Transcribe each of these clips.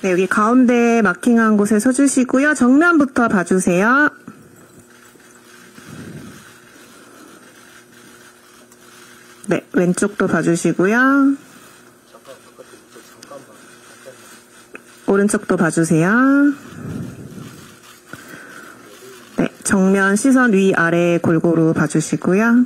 네, 여기 가운데 마킹한 곳에 서주시고요. 정면부터 봐주세요. 네, 왼쪽도 봐주시고요. 오른쪽도 봐주세요. 네, 정면 시선 위 아래 골고루 봐주시고요.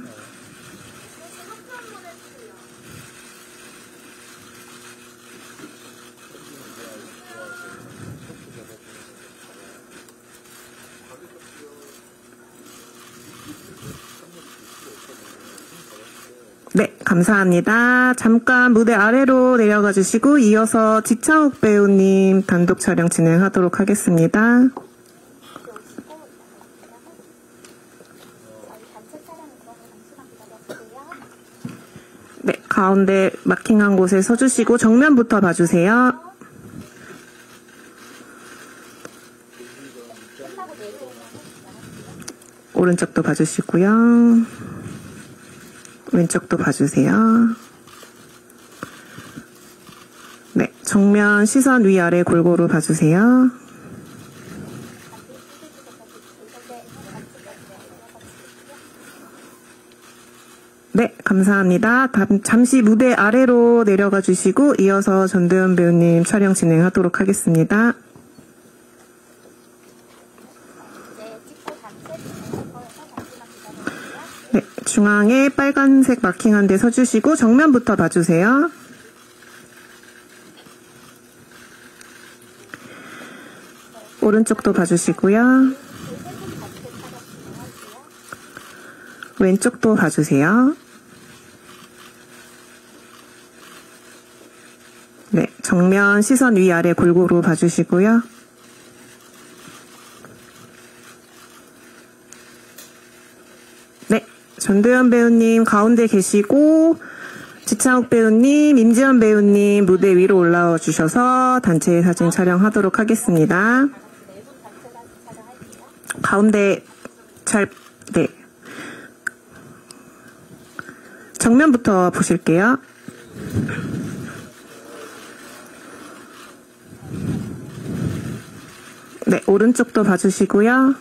네, 감사합니다. 잠깐 무대 아래로 내려가 주시고 이어서 지창욱 배우님 단독 촬영 진행하도록 하겠습니다. 네, 가운데 마킹한 곳에 서주시고 정면부터 봐주세요. 오른쪽도 봐주시고요. 왼쪽도 봐주세요. 네, 정면 시선 위아래 골고루 봐주세요. 네, 감사합니다. 잠시 무대 아래로 내려가 주시고 이어서 전도연 배우님 촬영 진행하도록 하겠습니다. 네, 중앙에 빨간색 마킹한 데 서주시고 정면부터 봐주세요. 오른쪽도 봐주시고요. 왼쪽도 봐주세요. 네, 정면 시선 위아래 골고루 봐주시고요. 네, 전도연 배우님 가운데 계시고 지창욱 배우님, 임지연 배우님 무대 위로 올라와 주셔서 단체 사진 촬영하도록 하겠습니다. 가운데 네. 정면부터 보실게요. 네, 오른쪽도 봐주시고요.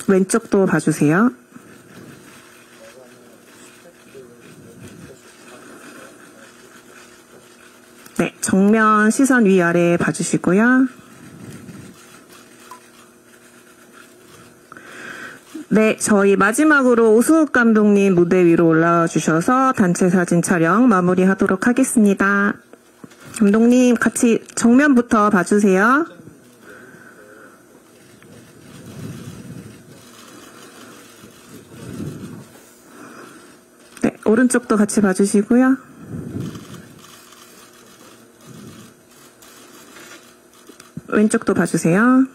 왼쪽도 봐주세요. 네, 정면 시선 위아래 봐주시고요. 네, 저희 마지막으로 오승욱 감독님 무대 위로 올라와 주셔서 단체 사진 촬영 마무리하도록 하겠습니다. 감독님 같이 정면부터 봐주세요. 네, 오른쪽도 같이 봐주시고요. 왼쪽도 봐주세요.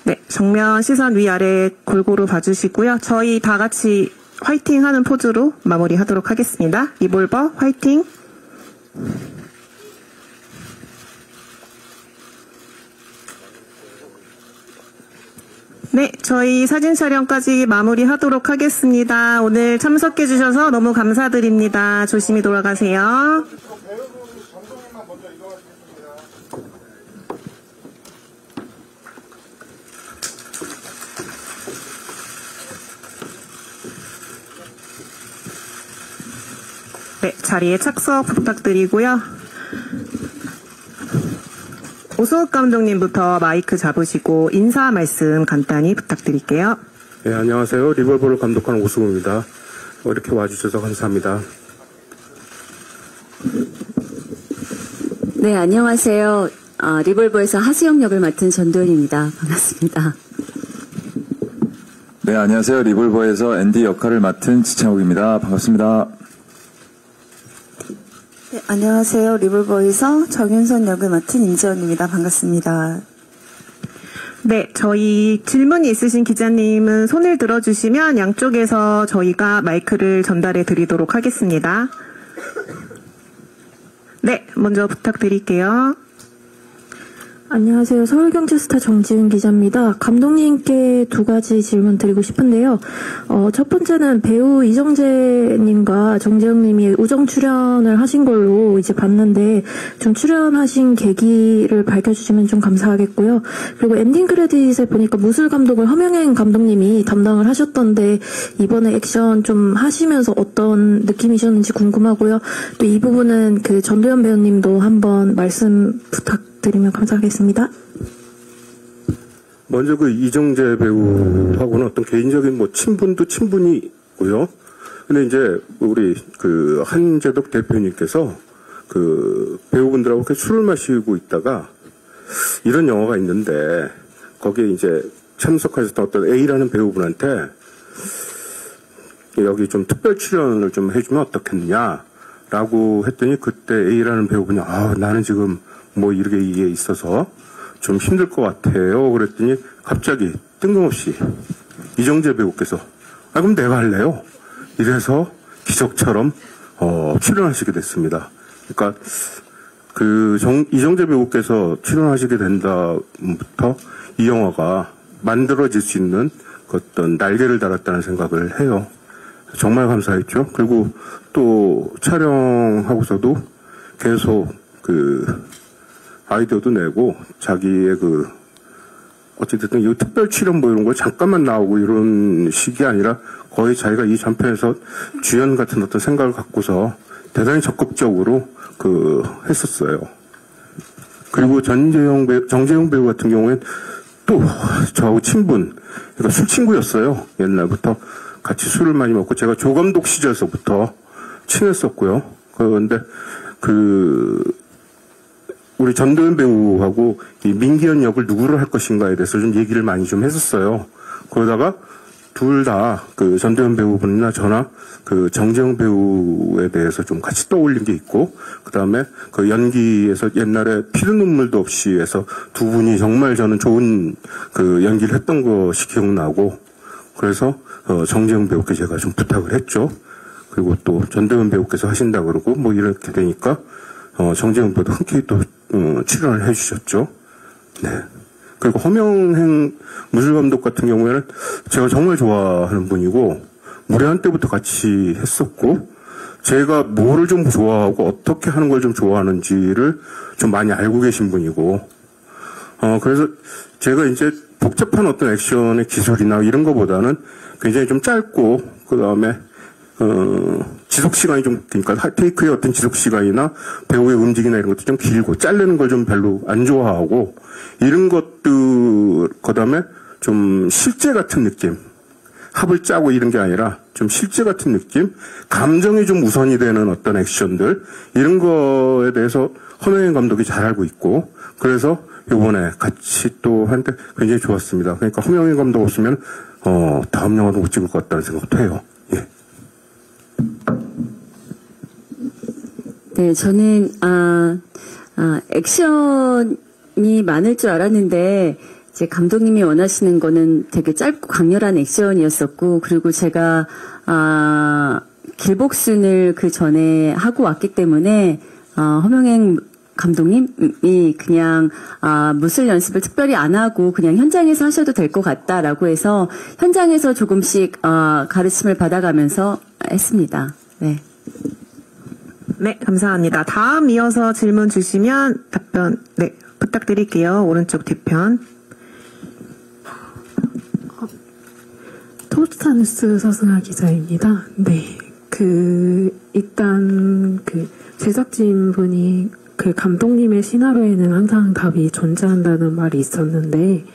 네, 정면 시선 위아래 골고루 봐주시고요. 저희 다 같이 화이팅 하는 포즈로 마무리하도록 하겠습니다. 리볼버 화이팅! 네, 저희 사진 촬영까지 마무리하도록 하겠습니다. 오늘 참석해 주셔서 너무 감사드립니다. 조심히 돌아가세요. 네, 자리에 착석 부탁드리고요. 오승욱 감독님부터 마이크 잡으시고 인사 말씀 간단히 부탁드릴게요. 네, 안녕하세요. 리볼버를 감독하는 오승욱입니다. 이렇게 와주셔서 감사합니다. 네, 안녕하세요. 리볼버에서 하수영 역을 맡은 전도연입니다. 반갑습니다. 네, 안녕하세요. 리볼버에서 앤디 역할을 맡은 지창욱입니다. 반갑습니다. 네, 안녕하세요. 리볼버에서 정윤선 역을 맡은 임지연입니다. 반갑습니다. 네, 저희 질문이 있으신 기자님은 손을 들어주시면 양쪽에서 저희가 마이크를 전달해 드리도록 하겠습니다. 네, 먼저 부탁드릴게요. 안녕하세요. 서울경제스타 정지은 기자입니다. 감독님께 두 가지 질문 드리고 싶은데요. 첫 번째는 배우 이정재님과 정재영님이 우정 출연을 하신 걸로 이제 봤는데 좀 출연하신 계기를 밝혀주시면 좀 감사하겠고요. 그리고 엔딩 크레딧에 보니까 무술 감독을 허명행 감독님이 담당을 하셨던데 이번에 액션 좀 하시면서 어떤 느낌이셨는지 궁금하고요. 또 이 부분은 그 전도연 배우님도 한번 말씀 부탁드리면 감사하겠습니다. 먼저 그 이정재 배우하고는 어떤 개인적인 뭐 친분도 친분이고요. 근데 이제 우리 그 한재덕 대표님께서 그 배우분들하고 이렇게 술을 마시고 있다가 이런 영화가 있는데 거기에 이제 참석하셨던 어떤 A라는 배우분한테 여기 좀 특별 출연을 좀 해주면 어떻겠느냐라고 했더니 그때 A라는 배우분이 나는 지금 뭐 이렇게 이게 있어서 좀 힘들 것 같아요. 그랬더니 갑자기 뜬금없이 이정재 배우께서 그럼 내가 할래요. 이래서 기적처럼 출연하시게 됐습니다. 그러니까 그 이정재 배우께서 출연하시게 된 다음부터 이 영화가 만들어질 수 있는 어떤 날개를 달았다는 생각을 해요. 정말 감사했죠. 그리고 또 촬영하고서도 계속 그 아이디어도 내고 자기의 그 어쨌든 이 특별 출연 뭐 이런 거 잠깐만 나오고 이런 식이 아니라 거의 자기가 이 전편에서 주연 같은 어떤 생각을 갖고서 대단히 적극적으로 그 했었어요. 그리고 정재영 배우 같은 경우엔 또 저하고 친분, 그러니까 술 친구였어요. 옛날부터 같이 술을 많이 먹고 제가 조감독 시절서부터 친했었고요. 그런데 우리 전도연 배우하고 이 민기현 역을 누구를 할 것인가에 대해서 좀 얘기를 많이 좀 했었어요. 그러다가 둘 다 그 전도연 배우분이나 저나 그 정재영 배우에 대해서 좀 같이 떠올린 게 있고, 그 다음에 그 연기에서 옛날에 피도 눈물도 없이 해서 두 분이 정말 저는 좋은 그 연기를 했던 것이 기억나고, 그래서 정재영 배우께 제가 좀 부탁을 했죠. 그리고 또 전도연 배우께서 하신다 그러고 뭐 이렇게 되니까 정재영 배우도 흔쾌히 또 출연을 해주셨죠. 네. 그리고 허명행 무술감독 같은 경우에는 제가 정말 좋아하는 분이고 무례한 때부터 같이 했었고 제가 뭐를 좀 좋아하고 어떻게 하는 걸 좀 좋아하는지를 좀 많이 알고 계신 분이고 그래서 제가 이제 복잡한 어떤 액션의 기술이나 이런 거보다는 굉장히 좀 짧고 그 다음에 지속 시간이 좀, 그러니까 테이크의 어떤 지속 시간이나 배우의 움직임이나 이런 것도 좀 길고 자르는 걸 좀 별로 안 좋아하고 이런 것들, 그 다음에 좀 실제 같은 느낌. 합을 짜고 이런 게 아니라 좀 실제 같은 느낌, 감정이 좀 우선이 되는 어떤 액션들, 이런 거에 대해서 허명행 감독이 잘 알고 있고, 그래서 요번에 같이 또 하는데 굉장히 좋았습니다. 그러니까 허명행 감독 없으면, 다음 영화도 못 찍을 것 같다는 생각도 해요. 예. 네, 저는, 액션이 많을 줄 알았는데, 이제 감독님이 원하시는 거는 되게 짧고 강렬한 액션이었었고, 그리고 제가, 길복순을 그 전에 하고 왔기 때문에, 허명행 감독님이 그냥, 무술 연습을 특별히 안 하고 그냥 현장에서 하셔도 될 것 같다라고 해서 현장에서 조금씩, 가르침을 받아가면서 했습니다. 네. 네, 감사합니다. 다음 이어서 질문 주시면 답변, 네, 부탁드릴게요. 오른쪽 뒤편. 토스타뉴스 서승아 기자입니다. 네. 일단, 제작진 분이 감독님의 시나리오에는 항상 답이 존재한다는 말이 있었는데,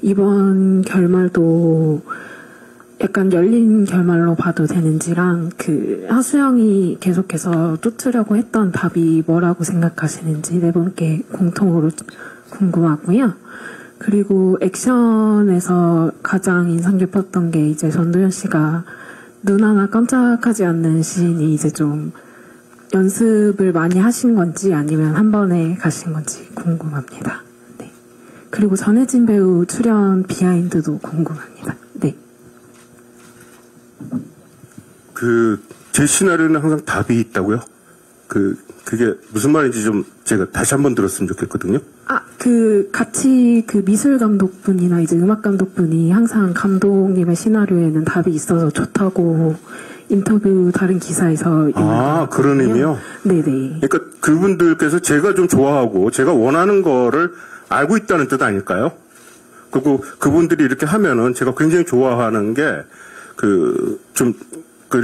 이번 결말도 약간 열린 결말로 봐도 되는지랑, 하수영이 계속해서 쫓으려고 했던 답이 뭐라고 생각하시는지 네 분께 공통으로 궁금하고요. 그리고 액션에서 가장 인상 깊었던 게 이제 전도연 씨가 눈 하나 깜짝하지 않는 시인이 이제 좀 연습을 많이 하신 건지 아니면 한 번에 가신 건지 궁금합니다. 네. 그리고 전혜진 배우 출연 비하인드도 궁금합니다. 네. 제 시나리오는 항상 답이 있다고요? 그게 무슨 말인지 좀 제가 다시 한번 들었으면 좋겠거든요. 같이 미술 감독분이나 이제 음악 감독분이 항상 감독님의 시나리오에는 답이 있어서 좋다고 인터뷰 다른 기사에서 그런 의미요? 네네. 그러니까 그분들께서 제가 좀 좋아하고 제가 원하는 거를 알고 있다는 뜻 아닐까요? 그리고 그분들이 이렇게 하면은 제가 굉장히 좋아하는 게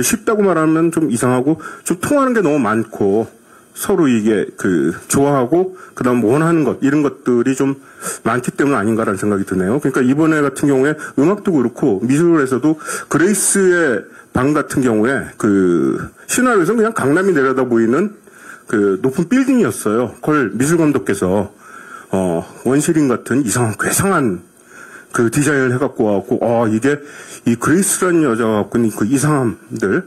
쉽다고 말하면 좀 이상하고 좀 통하는 게 너무 많고 서로 이게 좋아하고 그다음 원하는 것 이런 것들이 좀 많기 때문 아닌가라는 생각이 드네요. 그러니까 이번에 같은 경우에 음악도 그렇고 미술에서도 그레이스의 방 같은 경우에 시나리오에서는 그냥 강남이 내려다 보이는 높은 빌딩이었어요. 그걸 미술 감독께서 원시린 같은 이상한 괴상한 디자인을 해갖고 와갖고 이게 이 그레이스라는 여자가 갖고 있는 이상함들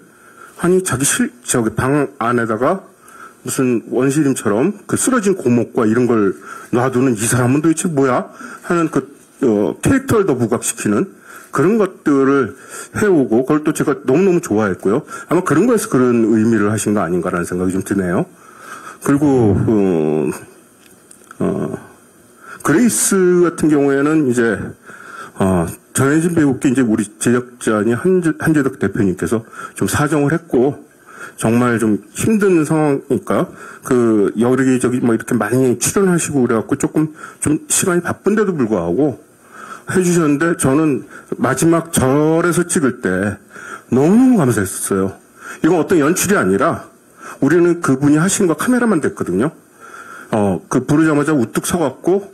아니 저기 방 안에다가 무슨 원시림처럼 쓰러진 고목과 이런 걸 놔두는 이 사람은 도대체 뭐야 하는 캐릭터를 더 부각시키는 그런 것들을 해오고 그걸 또 제가 너무너무 좋아했고요. 아마 그런 거에서 그런 의미를 하신 거 아닌가라는 생각이 좀 드네요. 그리고 그레이스 같은 경우에는 이제 전혜진 배우께 이제 우리 제작자니 한재덕 대표님께서 좀 사정을 했고 정말 좀 힘든 상황이니까 여기저기 이렇게 많이 출연하시고 그래갖고 조금 좀 시간이 바쁜데도 불구하고 해주셨는데 저는 마지막 절에서 찍을 때 너무너무 감사했었어요. 이건 어떤 연출이 아니라 우리는 그분이 하신 거 카메라만 됐거든요. 부르자마자 우뚝 서갖고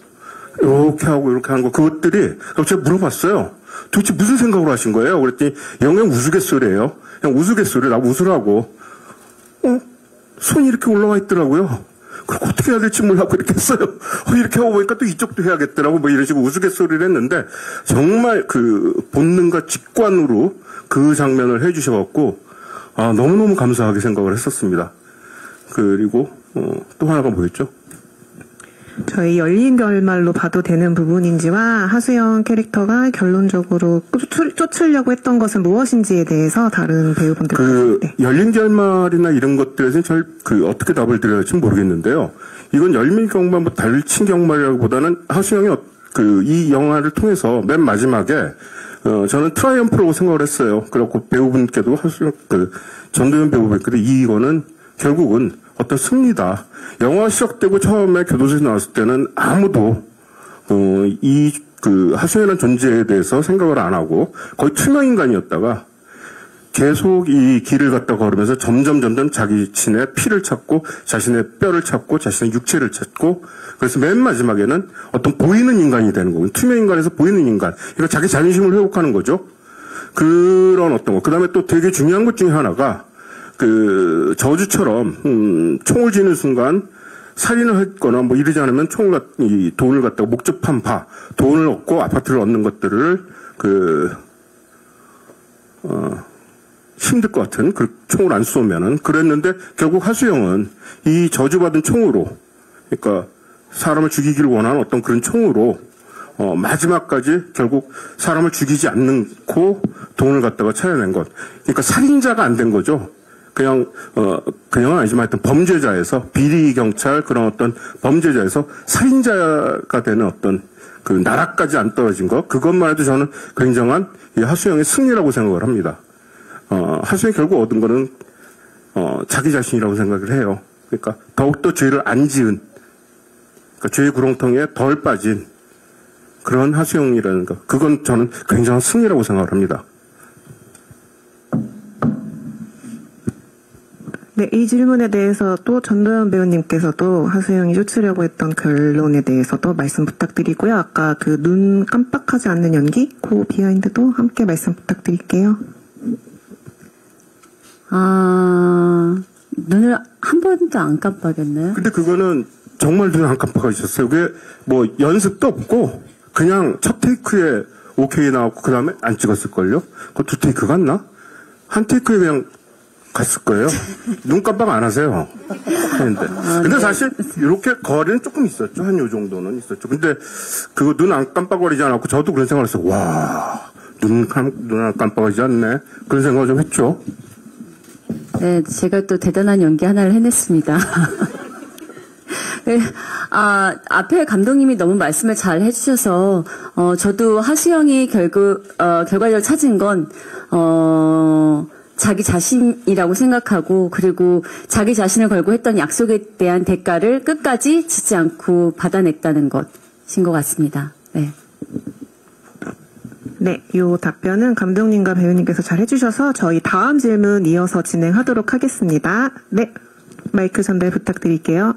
이렇게 하고 이렇게 하는 거 그것들이 제가 물어봤어요. 도대체 무슨 생각으로 하신 거예요? 그랬더니 영영 우스갯소리예요. 그냥 우스갯소리 나 웃으라고. 손이 이렇게 올라와 있더라고요. 그리고 어떻게 해야 될지 몰라고 이렇게 했어요. 이렇게 하고 보니까 또 이쪽도 해야겠더라고 이런 식으로 우스갯소리를 했는데 정말 본능과 직관으로 그 장면을 해주셔갖고 너무너무 감사하게 생각을 했었습니다. 그리고 또 하나가 뭐였죠? 저희 열린 결말로 봐도 되는 부분인지와 하수영 캐릭터가 결론적으로 쫓으려고 했던 것은 무엇인지에 대해서 다른 배우분들 열린 결말이나 이런 것들에서는 잘 어떻게 답을 드려야 할지 모르겠는데요. 이건 열린 결말 달친 결말이라기보다는 하수영이 이 영화를 통해서 맨 마지막에 저는 트라이엄프라고 생각을 했어요. 그래갖고 배우분께도 하수영 전도연 배우분께도 이거는 결국은 어떤 승리다. 영화 시작되고 처음에 교도소에 나왔을 때는 아무도 하수연이라는 존재에 대해서 생각을 안 하고 거의 투명인간이었다가 계속 이 길을 갖다 걸으면서 점점 자기 친의 피를 찾고 자신의 뼈를 찾고 자신의 육체를 찾고 그래서 맨 마지막에는 어떤 보이는 인간이 되는 거고 투명인간에서 보이는 인간 이거 자기 자존심을 회복하는 거죠. 그런 어떤 거. 그 다음에 또 되게 중요한 것 중에 하나가 저주처럼 총을 쥐는 순간 살인을 했거나 이러지 않으면 돈을 갖다가 목적한 돈을 얻고 아파트를 얻는 것들을 힘들 것 같은 총을 안 쏘면은 그랬는데 결국 하수영은 이 저주받은 총으로 그러니까 사람을 죽이기를 원하는 어떤 그런 총으로 마지막까지 결국 사람을 죽이지 않고 돈을 갖다가 찾아낸 것. 그러니까 살인자가 안 된 거죠. 그냥은 아니지만 하여튼 범죄자에서 비리 경찰 그런 어떤 범죄자에서 살인자가 되는 어떤 나락까지 안 떨어진 것 그것만 해도 저는 굉장한 이 하수영의 승리라고 생각을 합니다. 하수영이 결국 얻은 거는 자기 자신이라고 생각을 해요. 그러니까 더욱더 죄를 안 지은 죄의 구렁텅이에 덜 빠진 그런 하수영이라는 거 그건 저는 굉장한 승리라고 생각을 합니다. 네, 이 질문에 대해서 또 전도연 배우님께서도 하수영이 쫓으려고 했던 결론에 대해서도 말씀 부탁드리고요. 아까 눈 깜빡하지 않는 연기, 그 비하인드도 함께 말씀 부탁드릴게요. 눈을 한 번도 안 깜빡였나요? 근데 그거는 정말 눈을 안 깜빡하셨어요. 그게 연습도 없고 그냥 첫 테이크에 오케이 나왔고 그 다음에 안 찍었을걸요? 그거 두 테이크 갔나? 한 테이크에 그냥 갔을 거예요. 눈 깜빡 안 하세요. 근데 사실 이렇게 거리는 조금 있었죠. 한 요 정도는 있었죠. 근데 그거 눈 안 깜빡거리지 않았고 저도 그런 생각을 했어요. 와, 눈 안 깜빡하지 않네. 그런 생각을 좀 했죠. 네, 제가 또 대단한 연기 하나를 해냈습니다. 앞에 감독님이 너무 말씀을 잘 해주셔서, 저도 하수영이 결과적으로 찾은 건, 자기 자신이라고 생각하고, 그리고 자기 자신을 걸고 했던 약속에 대한 대가를 끝까지 짓지 않고 받아냈다는 것인 것 같습니다. 네. 네, 요 답변은 감독님과 배우님께서 잘 해주셔서 저희 다음 질문 이어서 진행하도록 하겠습니다. 네, 마이크 전달 부탁드릴게요.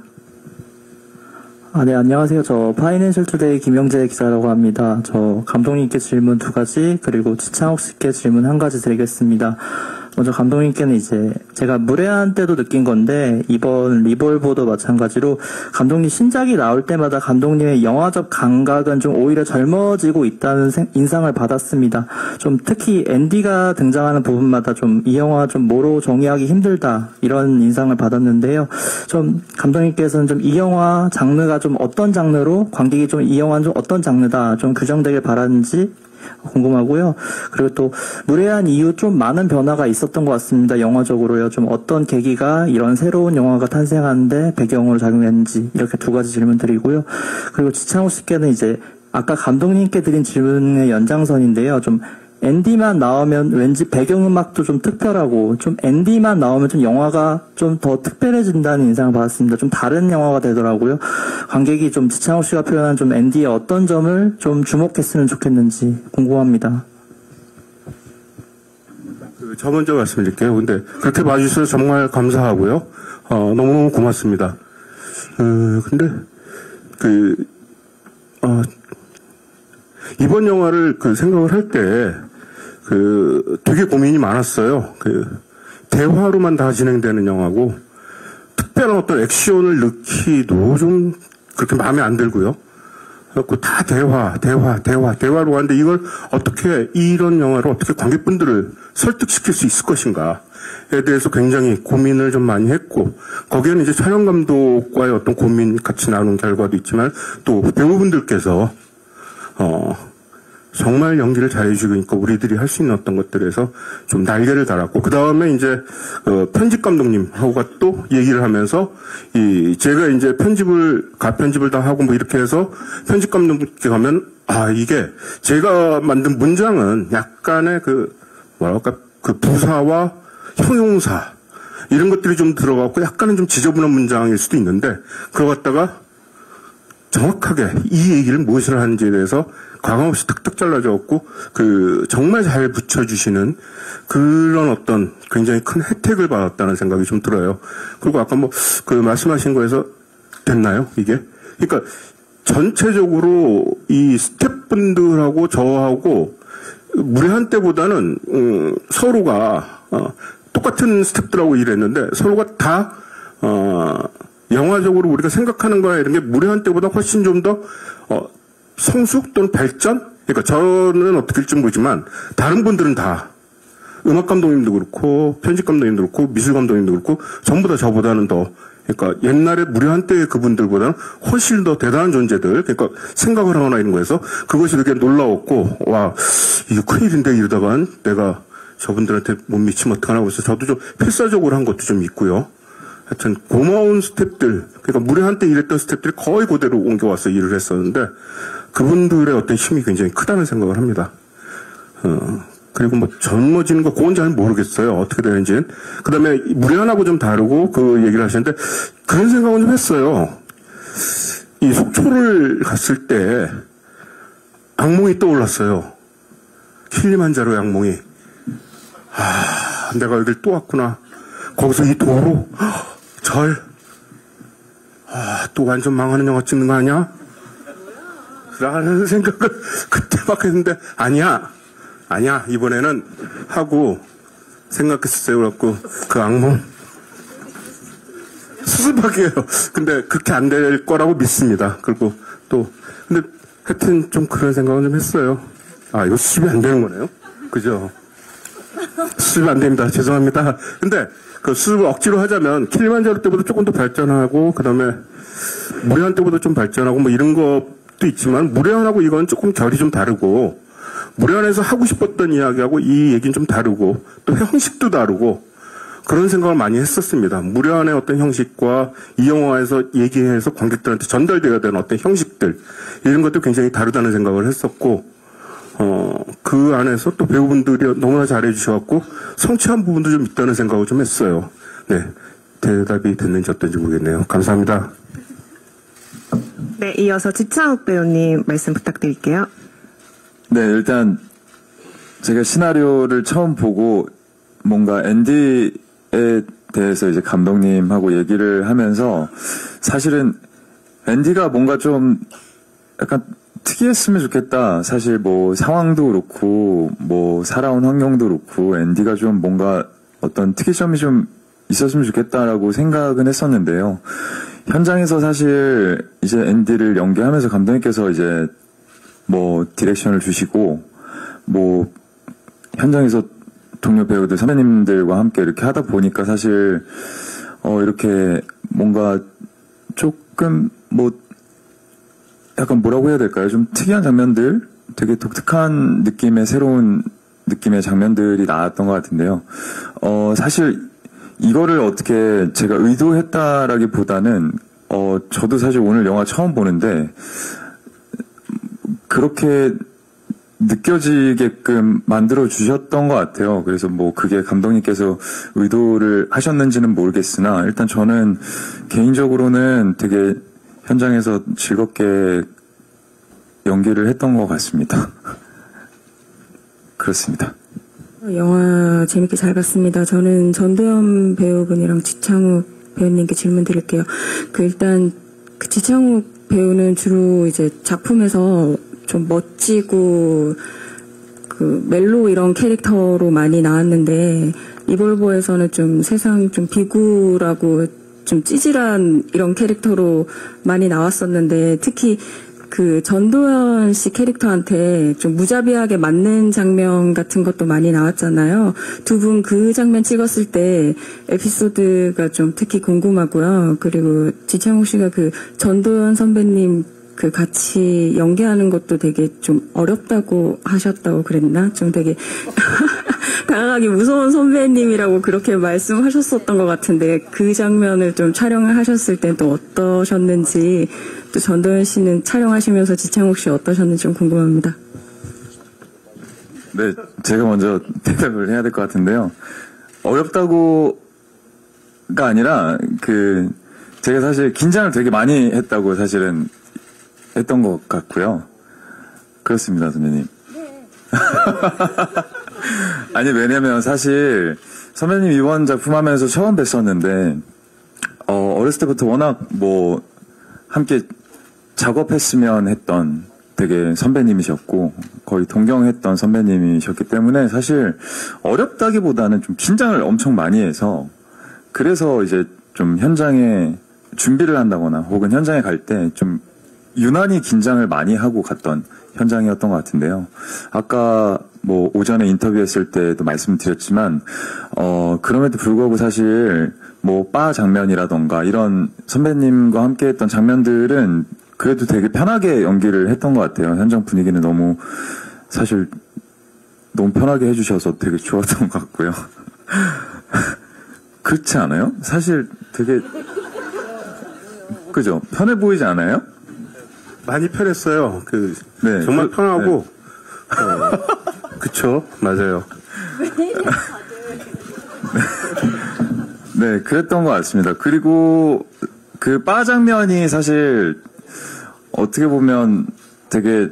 네, 안녕하세요. 저 파이낸셜 투데이 김영재 기자라고 합니다. 저 감독님께 질문 2가지, 그리고 지창욱 씨께 질문 1가지 드리겠습니다. 먼저 감독님께는 이제 제가 무례한 때도 느낀 건데 이번 리볼버도 마찬가지로 감독님 신작이 나올 때마다 감독님의 영화적 감각은 좀 오히려 젊어지고 있다는 인상을 받았습니다. 좀 특히 앤디가 등장하는 부분마다 좀 이 영화 좀 뭐로 정의하기 힘들다 이런 인상을 받았는데요. 좀 감독님께서는 좀 이 영화 장르가 좀 어떤 장르로 관객이 좀 이 영화는 좀 어떤 장르다 좀 규정되길 바라는지 궁금하고요. 그리고 또 무례한 이후 좀 많은 변화가 있었던 것 같습니다. 영화적으로요. 좀 어떤 계기가 이런 새로운 영화가 탄생하는데 배경으로 작용했는지 이렇게 2가지 질문 드리고요. 그리고 지창욱 씨께는 이제 아까 감독님께 드린 질문의 연장선인데요. 좀 앤디만 나오면 왠지 배경음악도 좀 특별하고 좀 앤디만 나오면 좀 영화가 좀 더 특별해진다는 인상을 받았습니다. 좀 다른 영화가 되더라고요. 관객이 좀 지창욱 씨가 표현한 좀 앤디의 어떤 점을 좀 주목했으면 좋겠는지 궁금합니다. 저 먼저 말씀드릴게요. 근데 그렇게 봐주셔서 정말 감사하고요. 너무너무 고맙습니다. 근데 이번 영화를 생각을 할 때 되게 고민이 많았어요. 대화로만 다 진행되는 영화고 특별한 어떤 액션을 넣기도 좀 그렇게 마음에 안 들고요. 그래서 다 대화로 하는데 이걸 어떻게 이런 영화를 어떻게 관객분들을 설득시킬 수 있을 것인가에 대해서 굉장히 고민을 좀 많이 했고 거기에는 이제 촬영 감독과의 어떤 고민 같이 나눈 결과도 있지만 또 배우분들께서 정말 연기를 잘해주고 있고 우리들이 할 수 있는 어떤 것들에서 좀 날개를 달았고 그 다음에 이제 편집 감독님하고가 또 얘기를 하면서 제가 이제 가편집을 다 하고 뭐 이렇게 해서 편집 감독님께 가면 이게 제가 만든 문장은 약간의 부사와 형용사 이런 것들이 좀 들어가고 약간은 좀 지저분한 문장일 수도 있는데 그거 갖다가 정확하게 이 얘기를 무엇을 하는지에 대해서 과감없이 탁탁 잘라줬고 정말 잘 붙여주시는 그런 어떤 굉장히 큰 혜택을 받았다는 생각이 좀 들어요. 그리고 아까 말씀하신 거에서 됐나요? 이게? 그러니까 전체적으로 이 스태프분들하고 저하고 무례한 때보다는 서로가 똑같은 스태프들하고 일했는데 서로가 다 영화적으로 우리가 생각하는 거야 이런 게 무례한 때보다 훨씬 좀 더 성숙 또는 발전? 그러니까 저는 어떻게 될지 모르지만 다른 분들은 다 음악 감독님도 그렇고 편집 감독님도 그렇고 미술 감독님도 그렇고 전부 다 저보다는 더 그러니까 옛날에 무례한 때의 그분들보다는 훨씬 더 대단한 존재들 그러니까 생각을 하거나 이런 거에서 그것이 되게 놀라웠고 와 이거 큰일인데 이러다간 내가 저분들한테 못 미치면 어떡하나 그래서 저도 좀 필사적으로 한 것도 좀 있고요. 하여튼 고마운 스태프들 그러니까 무례한 때 일했던 스태프들이 거의 그대로 옮겨와서 일을 했었는데 그분들의 어떤 힘이 굉장히 크다는 생각을 합니다. 그리고 젊어지는 거 그건 잘 모르겠어요. 어떻게 되는지는. 그 다음에 무례한하고 좀 다르고 그 얘기를 하시는데 그런 생각은 좀 했어요. 이 속초를 갔을 때 악몽이 떠올랐어요. 킬리만자로의 악몽이. 내가 여길 또 왔구나. 거기서 이 도로, 절, 또 완전 망하는 영화 찍는 거 아니야? 라는 생각을 그때 막 했는데, 아니야, 이번에는 하고 생각했었어요. 그래갖고, 그 악몽. 수습하게요. 근데 그렇게 안 될 거라고 믿습니다. 그리고 근데 하여튼 좀 그런 생각은 좀 했어요. 이거 수습이 안 되는 거네요? 그죠? 수습이 안 됩니다. 죄송합니다. 근데 그 수습을 억지로 하자면 킬리만자로 때보다 조금 더 발전하고 그 다음에 무례한 때보다 좀 발전하고 뭐 이런 것도 있지만 무례한하고 이건 조금 결이 좀 다르고 무례한에서 하고 싶었던 이야기하고 이 얘기는 좀 다르고 또 형식도 다르고 그런 생각을 많이 했었습니다. 무료안의 어떤 형식과 이 영화에서 얘기해서 관객들한테 전달되어야 되는 어떤 형식들 이런 것도 굉장히 다르다는 생각을 했었고 그 안에서 또 배우분들이 너무나 잘해주셔갖고 성취한 부분도 좀 있다는 생각을 좀 했어요. 네, 대답이 됐는지 어떤지 모르겠네요. 감사합니다. 네, 이어서 지창욱 배우님 말씀 부탁드릴게요. 네, 일단 제가 시나리오를 처음 보고 뭔가 앤디에 대해서 이제 감독님하고 얘기를 하면서 사실은 앤디가 뭔가 좀 약간 특이했으면 좋겠다. 사실 뭐 상황도 그렇고 뭐 살아온 환경도 그렇고 앤디가 좀 뭔가 어떤 특이점이 좀 있었으면 좋겠다라고 생각은 했었는데요. 현장에서 사실 이제 앤디를 연기하면서 감독님께서 이제 뭐 디렉션을 주시고 뭐 현장에서 동료 배우들 선배님들과 함께 이렇게 하다 보니까 사실 이렇게 뭔가 조금 뭐 약간 뭐라고 해야 될까요? 좀 특이한 장면들, 되게 독특한 느낌의 새로운 느낌의 장면들이 나왔던 것 같은데요. 사실 이거를 어떻게 제가 의도했다라기보다는 저도 사실 오늘 영화 처음 보는데 그렇게 느껴지게끔 만들어 주셨던 것 같아요. 그래서 뭐 그게 감독님께서 의도를 하셨는지는 모르겠으나 일단 저는 개인적으로는 되게 현장에서 즐겁게 연기를 했던 것 같습니다. 그렇습니다. 영화 재밌게 잘 봤습니다. 저는 전도연 배우분이랑 지창욱 배우님께 질문 드릴게요. 일단 지창욱 배우는 주로 이제 작품에서 좀 멋지고 멜로 이런 캐릭터로 많이 나왔는데 리볼버에서는 좀 세상 좀 비굴하고 좀 찌질한 이런 캐릭터로 많이 나왔었는데 특히 전도연 씨 캐릭터한테 좀 무자비하게 맞는 장면 같은 것도 많이 나왔잖아요. 두 분 그 장면 찍었을 때 에피소드가 좀 특히 궁금하고요. 그리고 지창욱 씨가 전도연 선배님 같이 연기하는 것도 되게 좀 어렵다고 하셨다고 그랬나? 좀 되게 다가가기 무서운 선배님이라고 그렇게 말씀하셨었던 것 같은데 그 장면을 좀 촬영을 하셨을 때 또 어떠셨는지 또 전도연 씨는 촬영하시면서 지창욱 씨 어떠셨는지 좀 궁금합니다. 네, 제가 먼저 대답을 해야 될 것 같은데요. 어렵다고가 아니라 제가 사실 긴장을 되게 많이 했다고 사실은 했던 것 같고요. 그렇습니다, 선배님. 네. 아니, 왜냐면 사실 선배님 이번 작품 하면서 처음 뵀었는데, 어렸을 때부터 워낙 뭐, 함께 작업했으면 했던 되게 선배님이셨고, 거의 동경했던 선배님이셨기 때문에 사실 어렵다기보다는 좀 긴장을 엄청 많이 해서, 그래서 이제 좀 현장에 준비를 한다거나 혹은 현장에 갈 때 좀 유난히 긴장을 많이 하고 갔던 현장이었던 것 같은데요. 아까 뭐 오전에 인터뷰했을 때도 말씀드렸지만 그럼에도 불구하고 사실 뭐 바 장면이라던가 이런 선배님과 함께 했던 장면들은 그래도 되게 편하게 연기를 했던 것 같아요. 현장 분위기는 너무 사실 너무 편하게 해주셔서 되게 좋았던 것 같고요. 그렇지 않아요? 사실 되게 그죠? 편해 보이지 않아요? 많이 편했어요. 네, 정말 편하고, 그쵸, 맞아요. 네, 그랬던 것 같습니다. 그리고 바 장면이 사실 어떻게 보면 되게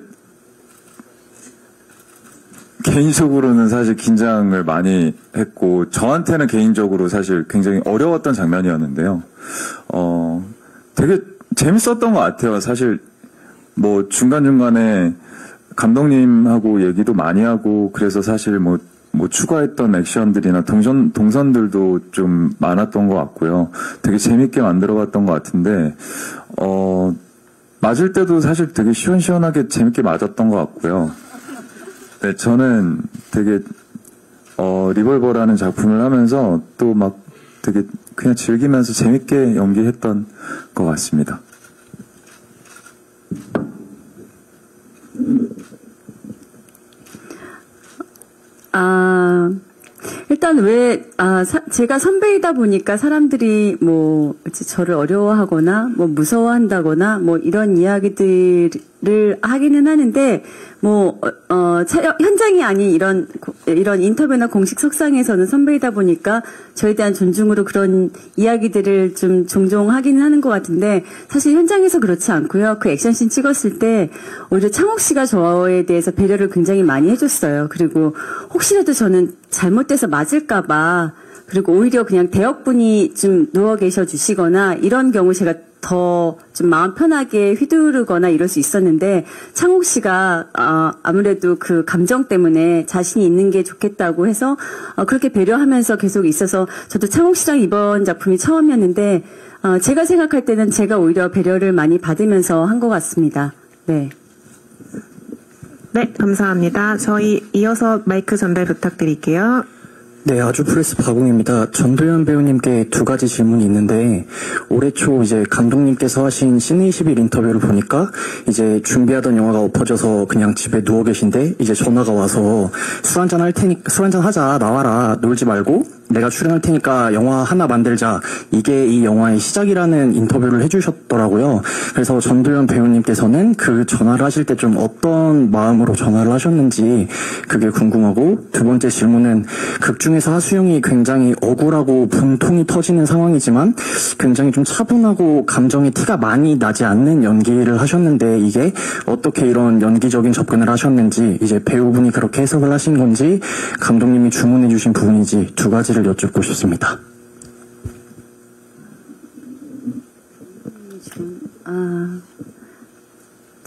개인적으로는 사실 긴장을 많이 했고 저한테는 개인적으로 사실 굉장히 어려웠던 장면이었는데요. 되게 재밌었던 것 같아요. 사실 뭐 중간중간에 감독님하고 얘기도 많이 하고 그래서 사실 뭐 추가했던 액션들이나 동선들도 좀 많았던 것 같고요. 되게 재밌게 만들어봤던 것 같은데 맞을 때도 사실 되게 시원시원하게 재밌게 맞았던 것 같고요. 네, 저는 되게 리볼버라는 작품을 하면서 또 막 되게 그냥 즐기면서 재밌게 연기했던 것 같습니다. 일단 제가 선배이다 보니까 사람들이 뭐, 저를 어려워하거나, 뭐, 무서워한다거나, 뭐, 이런 이야기들을 하기는 하는데, 뭐, 현장이 아닌 이런 인터뷰나 공식 석상에서는 선배이다 보니까 저에 대한 존중으로 그런 이야기들을 좀 종종 하기는 하는 것 같은데, 사실 현장에서 그렇지 않고요. 그 액션씬 찍었을 때, 오히려 창옥 씨가 저에 대해서 배려를 굉장히 많이 해줬어요. 그리고 혹시라도 저는 잘못돼서 맞을까봐, 그리고 오히려 그냥 대역분이 좀 누워 계셔 주시거나, 이런 경우 제가 더 좀 마음 편하게 휘두르거나 이럴 수 있었는데, 창옥 씨가 아무래도 그 감정 때문에 자신이 있는 게 좋겠다고 해서 그렇게 배려하면서 계속 있어서, 저도 창옥 씨랑 이번 작품이 처음이었는데 제가 생각할 때는 제가 오히려 배려를 많이 받으면서 한 것 같습니다. 네. 네, 감사합니다. 저희 이어서 마이크 전달 부탁드릴게요. 네, 아주 프레스 박웅입니다. 전도연 배우님께 두 가지 질문이 있는데, 올해 초 이제 감독님께서 하신 시네21 인터뷰를 보니까 이제 준비하던 영화가 엎어져서 그냥 집에 누워 계신데 이제 전화가 와서 술 한잔 하자, 나와라, 놀지 말고 내가 출연할 테니까 영화 하나 만들자. 이게 이 영화의 시작이라는 인터뷰를 해주셨더라고요. 그래서 전도연 배우님께서는 그 전화를 하실 때 좀 어떤 마음으로 전화를 하셨는지 그게 궁금하고, 두 번째 질문은 극 중에서 하수영이 굉장히 억울하고 분통이 터지는 상황이지만 굉장히 좀 차분하고 감정의 티가 많이 나지 않는 연기를 하셨는데, 이게 어떻게 이런 연기적인 접근을 하셨는지, 이제 배우분이 그렇게 해석을 하신 건지, 감독님이 주문해 주신 부분인지 두 가지를 여쭙고 싶습니다.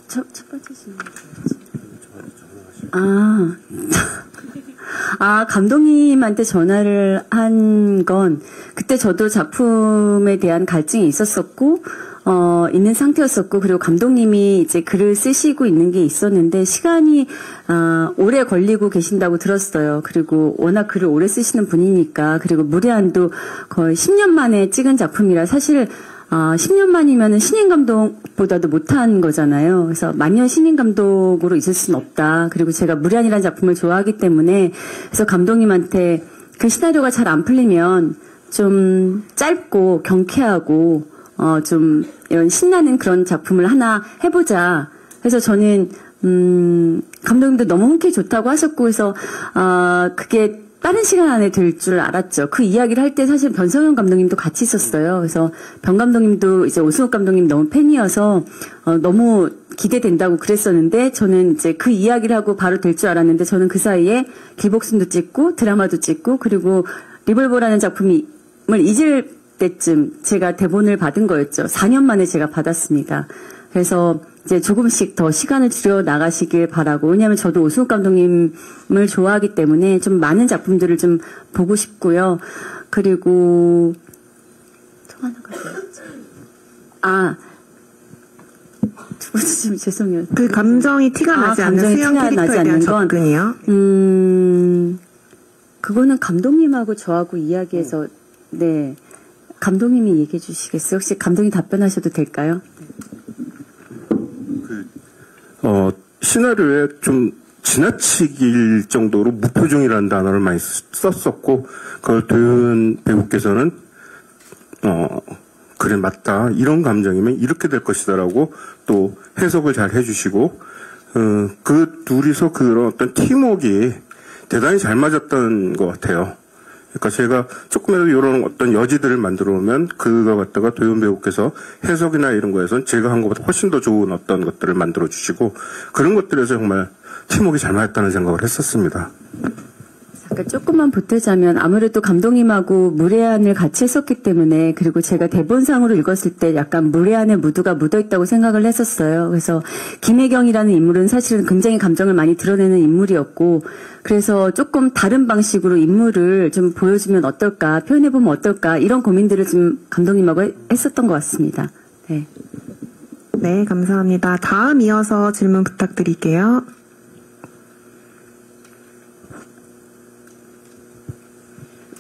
첫 번째 질문. 감독님한테 전화를 한 건, 그때 저도 작품에 대한 갈증이 있었었고, 있는 상태였었고, 그리고 감독님이 이제 글을 쓰시고 있는 게 있었는데, 시간이, 오래 걸리고 계신다고 들었어요. 그리고 워낙 글을 오래 쓰시는 분이니까, 그리고 무례한도 거의 10년 만에 찍은 작품이라, 사실, 10년 만이면은 신인 감독보다도 못한 거잖아요. 그래서 만년 신인 감독으로 있을 수는 없다. 그리고 제가 무례한이라는 작품을 좋아하기 때문에, 그래서 감독님한테 그 시나리오가 잘 안 풀리면 좀 짧고 경쾌하고 좀 이런 신나는 그런 작품을 하나 해보자. 그래서 저는 감독님도 너무 흔쾌히 좋다고 하셨고, 그래서 그게 빠른 시간 안에 될 줄 알았죠. 그 이야기를 할 때 사실 변성현 감독님도 같이 있었어요. 그래서 변 감독님도 이제 오승욱 감독님 너무 팬이어서 너무 기대된다고 그랬었는데, 저는 이제 그 이야기를 하고 바로 될 줄 알았는데, 저는 그 사이에 길복순도 찍고 드라마도 찍고, 그리고 리볼버라는 작품을 잊을 때쯤 제가 대본을 받은 거였죠. 4년 만에 제가 받았습니다. 그래서 이제 조금씩 더 시간을 줄여 나가시길 바라고, 왜냐하면 저도 오승욱 감독님을 좋아하기 때문에 좀 많은 작품들을 좀 보고 싶고요. 그리고 또 하나가 두 번째 질문 죄송해요. 그 감정이 티가 나지 않는 수영 캐릭터에 대한 접근이요? 그거는 감독님하고 저하고 이야기해서 네, 감독님이 얘기해 주시겠어요? 혹시 감독님 답변하셔도 될까요? 시나리오에 좀 지나치길 정도로 무표정이라는 단어를 많이 썼었고, 그걸 도연 배우께서는 그래 맞다, 이런 감정이면 이렇게 될 것이다라고 또 해석을 잘 해주시고, 그 둘이서 그런 어떤 팀워크가 대단히 잘 맞았던 것 같아요. 그러니까 제가 조금이라도 이런 어떤 여지들을 만들어 오면 그거 갖다가 도연 배우께서 해석이나 이런 거에선 제가 한 것보다 훨씬 더 좋은 어떤 것들을 만들어 주시고, 그런 것들에서 정말 팀워크가 잘 맞았다는 생각을 했었습니다. 잠깐 조금만 보태자면, 아무래도 감독님하고 무례한을 같이 했었기 때문에, 그리고 제가 대본상으로 읽었을 때 약간 무례한의 무드가 묻어있다고 생각을 했었어요. 그래서 김혜경이라는 인물은 사실은 굉장히 감정을 많이 드러내는 인물이었고, 그래서 조금 다른 방식으로 인물을 좀 보여주면 어떨까, 표현해보면 어떨까, 이런 고민들을 좀 감독님하고 했었던 것 같습니다. 네. 네, 감사합니다. 다음 이어서 질문 부탁드릴게요.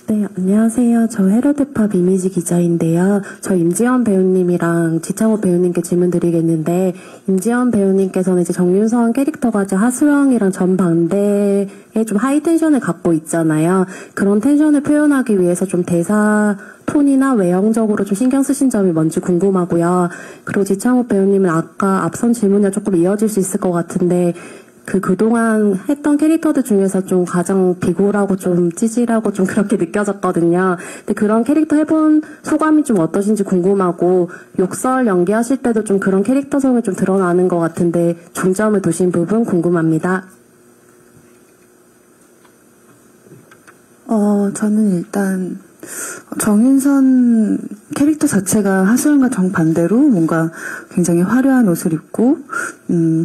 네, 안녕하세요. 저 헤럴드팝 이미지 기자인데요. 저 임지연 배우님이랑 지창욱 배우님께 질문 드리겠는데, 임지연 배우님께서는 이제 정윤선 캐릭터가 이제 하수영이랑 정반대의 좀 하이 텐션을 갖고 있잖아요. 그런 텐션을 표현하기 위해서 좀 대사 톤이나 외형적으로 좀 신경 쓰신 점이 뭔지 궁금하고요. 그리고 지창욱 배우님은 아까 앞선 질문이랑 조금 이어질 수 있을 것 같은데, 그동안 했던 캐릭터들 중에서 좀 가장 비굴하고 좀 찌질하고 좀 그렇게 느껴졌거든요. 근데 그런 캐릭터 해본 소감이 좀 어떠신지 궁금하고, 욕설 연기하실 때도 좀 그런 캐릭터성이 좀 드러나는 것 같은데, 중점을 두신 부분 궁금합니다. 저는 일단, 정윤선 캐릭터 자체가 하수영과 정반대로 뭔가 굉장히 화려한 옷을 입고,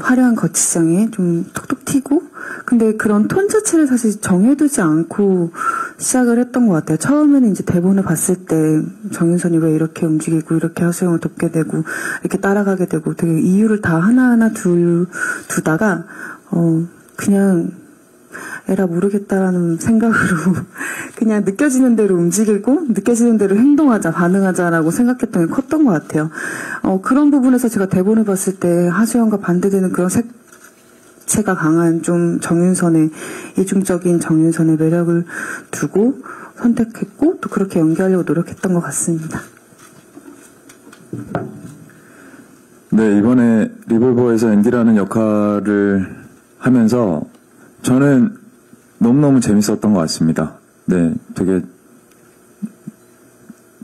화려한 거치장에 좀 톡톡 튀고, 근데 그런 톤 자체를 사실 정해두지 않고 시작을 했던 것 같아요. 처음에는 이제 대본을 봤을 때 정윤선이 왜 이렇게 움직이고, 이렇게 하수영을 돕게 되고, 이렇게 따라가게 되고, 되게 이유를 다 하나하나 두다가, 그냥, 에라 모르겠다라는 생각으로 그냥 느껴지는 대로 움직이고 느껴지는 대로 행동하자, 반응하자라고 생각했던 게 컸던 것 같아요. 그런 부분에서 제가 대본을 봤을 때 하수영과 반대되는 그런 색채가 강한 좀 정윤선의, 이중적인 정윤선의 매력을 두고 선택했고 또 그렇게 연기하려고 노력했던 것 같습니다. 네, 이번에 리볼버에서 앤디라는 역할을 하면서 저는 너무너무 재밌었던 것 같습니다. 네, 되게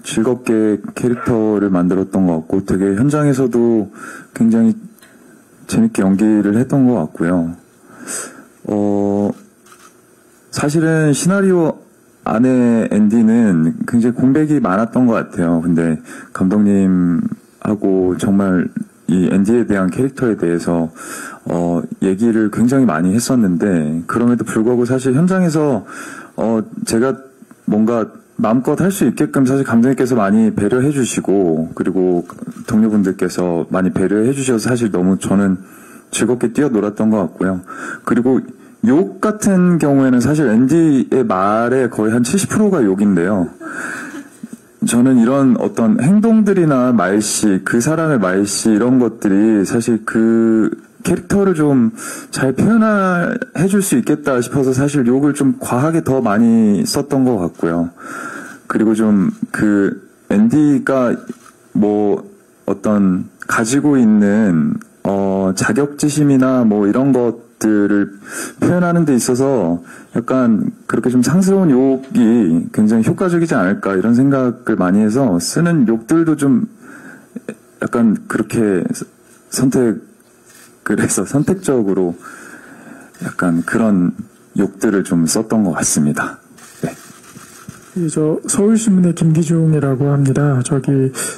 즐겁게 캐릭터를 만들었던 것 같고, 되게 현장에서도 굉장히 재밌게 연기를 했던 것 같고요. 사실은 시나리오 안에 앤디는 굉장히 공백이 많았던 것 같아요. 근데 감독님하고 정말 이 앤디에 대한 캐릭터에 대해서 얘기를 굉장히 많이 했었는데, 그럼에도 불구하고 사실 현장에서 제가 뭔가 마음껏 할 수 있게끔 사실 감독님께서 많이 배려해 주시고, 그리고 동료분들께서 많이 배려해 주셔서 사실 너무 저는 즐겁게 뛰어놀았던 것 같고요. 그리고 욕 같은 경우에는 사실 앤디의 말의 거의 한 70%가 욕인데요. 저는 이런 어떤 행동들이나 말씨, 그 사람의 말씨, 이런 것들이 사실 그 캐릭터를 좀 잘 표현해 줄 수 있겠다 싶어서 사실 욕을 좀 과하게 더 많이 썼던 것 같고요. 그리고 좀 그 앤디가 뭐 어떤 가지고 있는 자격지심이나 뭐 이런 것들을 표현하는 데 있어서 약간 그렇게 좀 상스러운 욕이 굉장히 효과적이지 않을까 이런 생각을 많이 해서 쓰는 욕들도 좀 약간 그렇게 선택을 해서 선택적으로 약간 그런 욕들을 좀 썼던 것 같습니다. 네. 저 서울신문의 김기중이라고 합니다.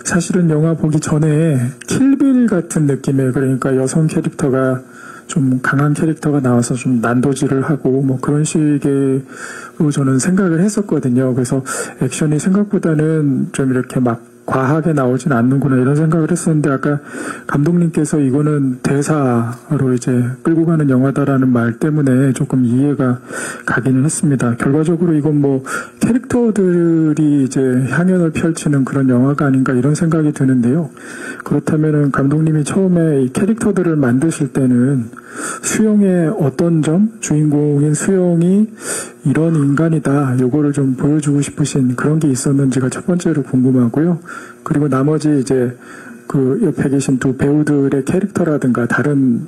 사실은 영화 보기 전에 킬빌 같은 느낌의, 그러니까 여성 캐릭터가 좀 강한 캐릭터가 나와서 좀 난도질을 하고 뭐 그런 식으로 저는 생각을 했었거든요. 그래서 액션이 생각보다는 좀 이렇게 막 과하게 나오진 않는구나 이런 생각을 했었는데, 아까 감독님께서 이거는 대사로 이제 끌고 가는 영화다라는 말 때문에 조금 이해가 가기는 했습니다. 결과적으로 이건 뭐 캐릭터들이 이제 향연을 펼치는 그런 영화가 아닌가 이런 생각이 드는데요. 그렇다면은 감독님이 처음에 이 캐릭터들을 만드실 때는 수영의 어떤 점, 주인공인 수영이 이런 인간이다, 요거를 좀 보여주고 싶으신 그런 게 있었는지가 첫 번째로 궁금하고요. 그리고 나머지 이제 그 옆에 계신 두 배우들의 캐릭터라든가 다른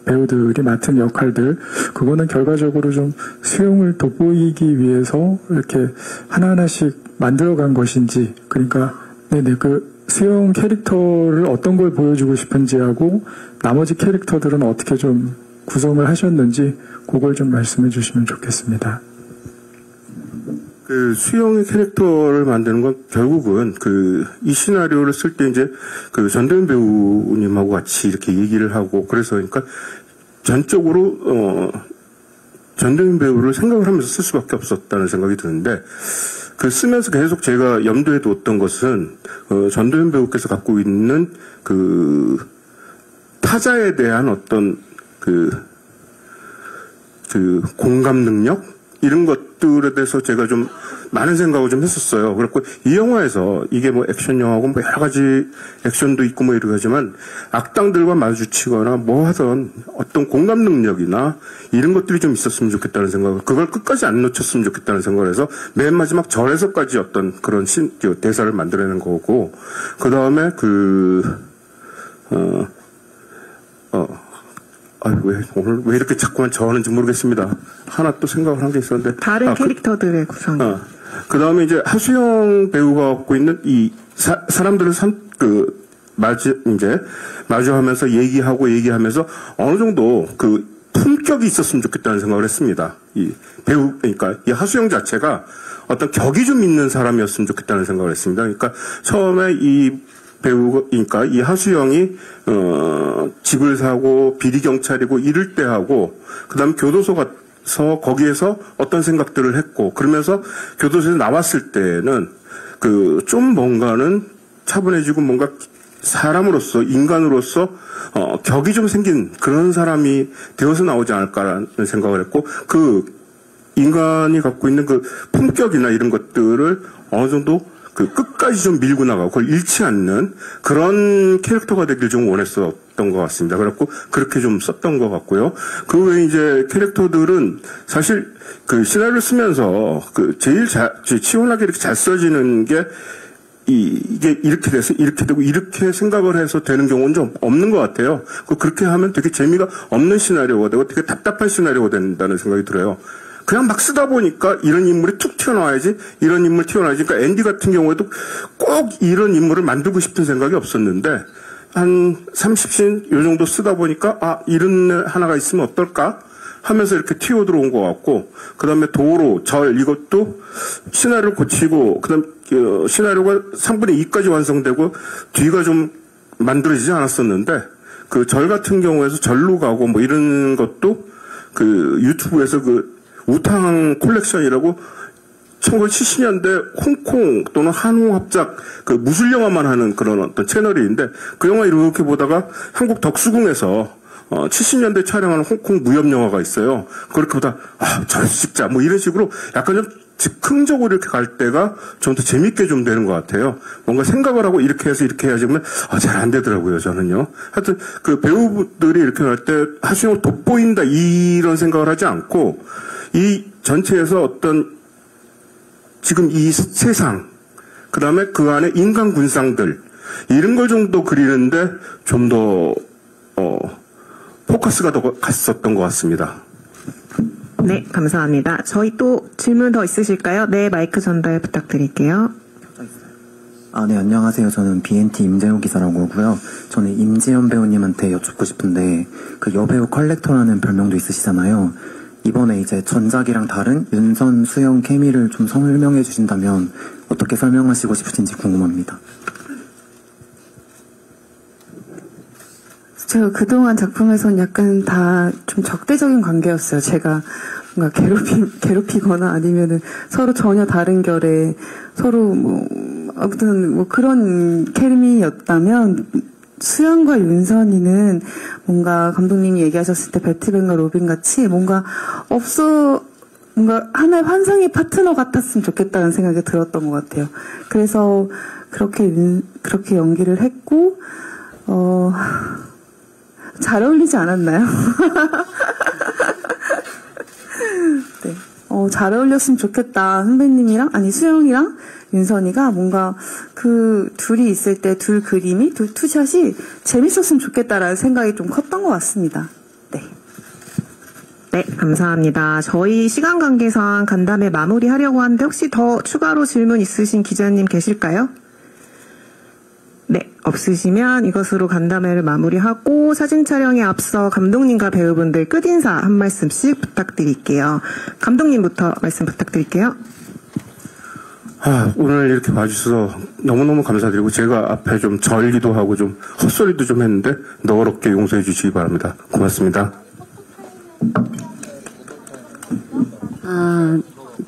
배우들이 맡은 역할들, 그거는 결과적으로 좀 수영을 돋보이기 위해서 이렇게 하나하나씩 만들어간 것인지, 그러니까 그 수영 캐릭터를 어떤 걸 보여주고 싶은지하고 나머지 캐릭터들은 어떻게 좀 구성을 하셨는지 그걸 좀 말씀해 주시면 좋겠습니다. 그 수영의 캐릭터를 만드는 건 결국은 이 시나리오를 쓸 때 이제 그 전도연 배우님하고 같이 이렇게 얘기를 하고, 그래서 그러니까 전적으로 전도연 배우를 생각을 하면서 쓸 수밖에 없었다는 생각이 드는데, 그 쓰면서 계속 제가 염두에 뒀던 것은 전도연 배우께서 갖고 있는 그 타자에 대한 어떤 그 공감 능력, 이런 것들에 대해서 제가 좀 많은 생각을 좀 했었어요. 그렇고 이 영화에서 이게 뭐 액션 영화고 뭐 여러 가지 액션도 있고 뭐 이러지만 악당들과 마주치거나 뭐 하던 어떤 공감 능력이나 이런 것들이 좀 있었으면 좋겠다는 생각을, 그걸 끝까지 안 놓쳤으면 좋겠다는 생각을 해서 맨 마지막 절에서까지 어떤 그런 대사를 만들어낸 거고, 그 다음에 오늘 왜 이렇게 자꾸만 저하는지 모르겠습니다. 하나 또 생각을 한 게 있었는데. 다른 캐릭터들의 구성이. 그 다음에 이제 하수영 배우가 갖고 있는 이 사람들을 마주하면서 얘기하면서 어느 정도 그 품격이 있었으면 좋겠다는 생각을 했습니다. 이 배우, 그러니까 이 하수영 자체가 어떤 격이 좀 있는 사람이었으면 좋겠다는 생각을 했습니다. 그러니까 처음에 이 배우가, 그러니까 이 하수영이 집을 사고 비리 경찰이고 이럴 때 하고, 그다음 교도소 가서 거기에서 어떤 생각들을 했고, 그러면서 교도소에서 나왔을 때는 좀 뭔가는 차분해지고 뭔가 사람으로서, 인간으로서 격이 좀 생긴 그런 사람이 되어서 나오지 않을까라는 생각을 했고, 그 인간이 갖고 있는 그 품격이나 이런 것들을 어느 정도 끝까지 좀 밀고 나가고 그걸 잃지 않는 그런 캐릭터가 되길 좀 원했었던 것 같습니다. 그래갖고 그렇게 좀 썼던 것 같고요. 그 외에 이제 캐릭터들은 사실 그 시나리오를 쓰면서 제일 치열하게 이렇게 잘 써지는 게 이게 이렇게 돼서 이렇게 되고 이렇게 생각을 해서 되는 경우는 좀 없는 것 같아요. 그렇게 하면 되게 재미가 없는 시나리오가 되고 되게 답답한 시나리오가 된다는 생각이 들어요. 그냥 막 쓰다 보니까 이런 인물이 툭 튀어나와야지, 이런 인물 튀어나와야지. 그러니까 앤디 같은 경우에도 꼭 이런 인물을 만들고 싶은 생각이 없었는데, 한 30씬 요 정도 쓰다 보니까, 이런 애 하나가 있으면 어떨까? 하면서 이렇게 튀어 들어온 것 같고, 그 다음에 도로, 절, 이것도 시나리오를 고치고, 그 다음, 시나리오가 3분의 2까지 완성되고, 뒤가 좀 만들어지지 않았었는데, 그 절 같은 경우에서 절로 가고 뭐 이런 것도 유튜브에서 우탕 콜렉션이라고 1970년대 홍콩 또는 한국 합작 무술 영화만 하는 그런 어떤 채널인데, 그 영화 이렇게 보다가 한국 덕수궁에서 70년대 촬영하는 홍콩 무협 영화가 있어요. 그렇게 보다 저래서 찍자 뭐 이런 식으로 약간 좀 즉흥적으로 이렇게 갈 때가 좀 더 재밌게 좀 되는 것 같아요. 뭔가 생각을 하고 이렇게 해서 이렇게 해야지 그러면 잘 안 되더라고요, 저는요. 하여튼 배우들이 이렇게 할 때 하수영을 돋보인다 이런 생각을 하지 않고, 이 전체에서 어떤 지금 이 세상, 그 다음에 그 안에 인간 군상들, 이런 걸 정도 그리는데 좀 더 포커스가 더 갔었던 것 같습니다. 네, 감사합니다. 저희 또 질문 더 있으실까요? 네, 마이크 전달 부탁드릴게요. 네, 안녕하세요. 저는 BNT 임재호 기자라고 하고요. 저는 임지연 배우님한테 여쭙고 싶은데, 여배우 컬렉터라는 별명도 있으시잖아요. 이번에 이제 전작이랑 다른 윤선, 수영 케미를 좀 설명해 주신다면 어떻게 설명하시고 싶으신지 궁금합니다. 제가 그동안 작품에선 약간 다 좀 적대적인 관계였어요. 제가 뭔가 괴롭히거나 아니면은 서로 전혀 다른 결의, 서로 아무튼 그런 케미였다면, 수영과 윤선이는 뭔가 감독님이 얘기하셨을 때 배트맨과 로빈 같이 뭔가 하나의 환상의 파트너 같았으면 좋겠다는 생각이 들었던 것 같아요. 그래서 그렇게 연기를 했고, 잘 어울리지 않았나요? 네. 잘 어울렸으면 좋겠다. 선배님이랑, 수영이랑 윤선이가 뭔가 둘이 있을 때 둘 그림이, 둘 투샷이 재밌었으면 좋겠다라는 생각이 좀 컸던 것 같습니다. 네. 네, 감사합니다. 저희 시간 관계상 간담회 마무리하려고 하는데 혹시 더 추가로 질문 있으신 기자님 계실까요? 네, 없으시면 이것으로 간담회를 마무리하고 사진 촬영에 앞서 감독님과 배우분들 끝인사 한 말씀씩 부탁드릴게요. 감독님부터 말씀 부탁드릴게요. 오늘 이렇게 봐주셔서 너무너무 감사드리고, 제가 앞에 좀 절기도 하고 좀 헛소리도 좀 했는데 너그럽게 용서해 주시기 바랍니다. 고맙습니다.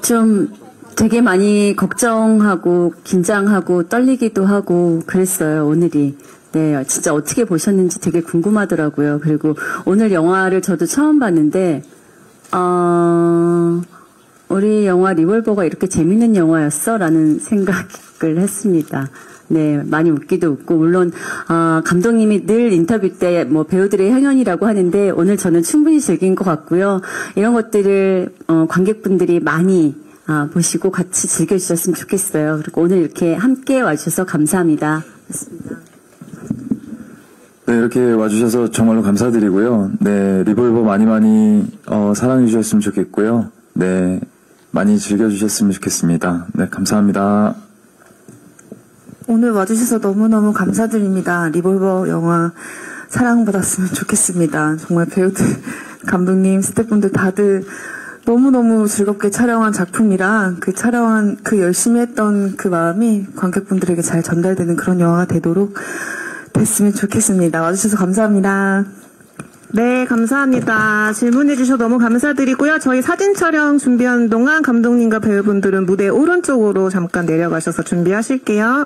좀 되게 많이 걱정하고 긴장하고 떨리기도 하고 그랬어요, 오늘이. 네, 진짜 어떻게 보셨는지 되게 궁금하더라고요. 그리고 오늘 영화를 저도 처음 봤는데, 우리 영화 리볼버가 이렇게 재밌는 영화였어? 라는 생각을 했습니다. 네, 많이 웃기도 웃고, 물론, 감독님이 늘 인터뷰 때 뭐 배우들의 향연이라고 하는데, 오늘 저는 충분히 즐긴 것 같고요. 이런 것들을, 관객분들이 많이, 보시고 같이 즐겨주셨으면 좋겠어요. 그리고 오늘 이렇게 함께 와주셔서 감사합니다. 네, 이렇게 와주셔서 정말로 감사드리고요. 네, 리볼버 많이 사랑해주셨으면 좋겠고요. 네, 많이 즐겨주셨으면 좋겠습니다. 네, 감사합니다. 오늘 와주셔서 너무너무 감사드립니다. 리볼버 영화 사랑받았으면 좋겠습니다. 정말 배우들, 감독님, 스태프분들 다들 너무너무 즐겁게 촬영한 작품이라 그 열심히 했던 그 마음이 관객분들에게 잘 전달되는 그런 영화가 되도록 됐으면 좋겠습니다. 와주셔서 감사합니다. 네, 감사합니다. 질문해주셔서 너무 감사드리고요. 저희 사진 촬영 준비하는 동안 감독님과 배우분들은 무대 오른쪽으로 잠깐 내려가셔서 준비하실게요.